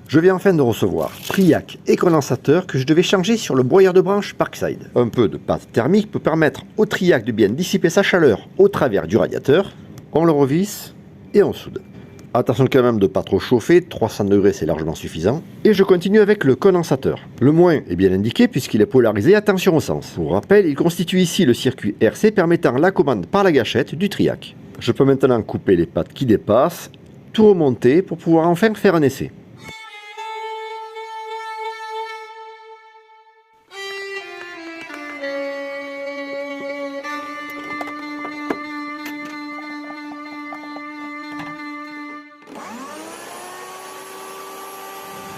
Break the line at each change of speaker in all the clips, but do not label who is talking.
Je viens enfin de recevoir Triac et condensateur que je devais changer sur le broyeur de branche Parkside. Un peu de pâte thermique peut permettre au Triac de bien dissiper sa chaleur au travers du radiateur. On le revisse et on soude. Attention quand même de ne pas trop chauffer, 300 degrés c'est largement suffisant. Et je continue avec le condensateur. Le moins est bien indiqué puisqu'il est polarisé à tension au sens. Pour rappel, il constitue ici le circuit RC permettant la commande par la gâchette du Triac. Je peux maintenant couper les pattes qui dépassent, tout remonter pour pouvoir enfin faire un essai.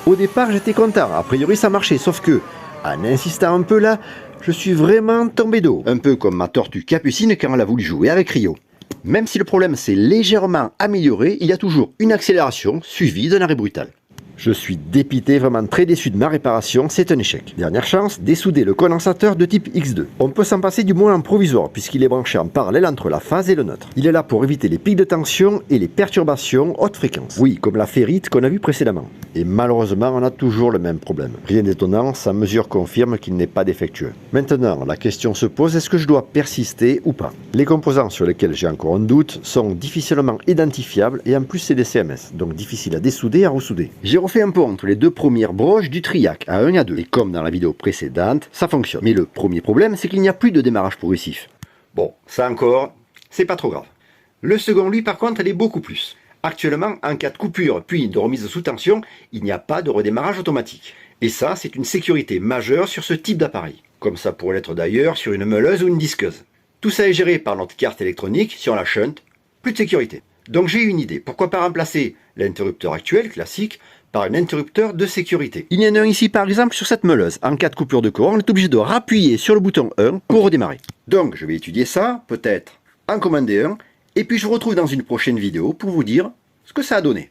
Au départ, j'étais content, a priori ça marchait, sauf que, en insistant un peu là, je suis vraiment tombé d'eau. Un peu comme ma tortue Capucine quand elle a voulu jouer avec Rio. Même si le problème s'est légèrement amélioré, il y a toujours une accélération suivie d'un arrêt brutal. Je suis dépité, vraiment très déçu de ma réparation, c'est un échec. Dernière chance, dessouder le condensateur de type X2. On peut s'en passer du moins en provisoire puisqu'il est branché en parallèle entre la phase et le neutre. Il est là pour éviter les pics de tension et les perturbations haute fréquence. Oui, comme la ferrite qu'on a vu précédemment. Et malheureusement, on a toujours le même problème. Rien d'étonnant, sa mesure confirme qu'il n'est pas défectueux. Maintenant, la question se pose, est-ce que je dois persister ou pas? Les composants sur lesquels j'ai encore un doute sont difficilement identifiables et en plus c'est des CMS, donc difficile à dessouder et à ressouder. J'ai refait un peu entre les deux premières broches du Triac à 1 et à 2. Et comme dans la vidéo précédente, ça fonctionne. Mais le premier problème, c'est qu'il n'y a plus de démarrage progressif. Bon, ça encore, c'est pas trop grave. Le second, lui, par contre, elle est beaucoup plus. Actuellement, en cas de coupure puis de remise sous tension, il n'y a pas de redémarrage automatique. Et ça, c'est une sécurité majeure sur ce type d'appareil. Comme ça pourrait l'être d'ailleurs sur une meuleuse ou une disqueuse. Tout ça est géré par notre carte électronique, si on la shunt, plus de sécurité. Donc j'ai une idée, pourquoi pas remplacer l'interrupteur actuel, classique, par un interrupteur de sécurité. Il y en a un ici par exemple sur cette meuleuse. En cas de coupure de courant, on est obligé de rappuyer sur le bouton 1 pour redémarrer. Donc je vais étudier ça, peut-être en commander un, et puis je vous retrouve dans une prochaine vidéo pour vous dire ce que ça a donné.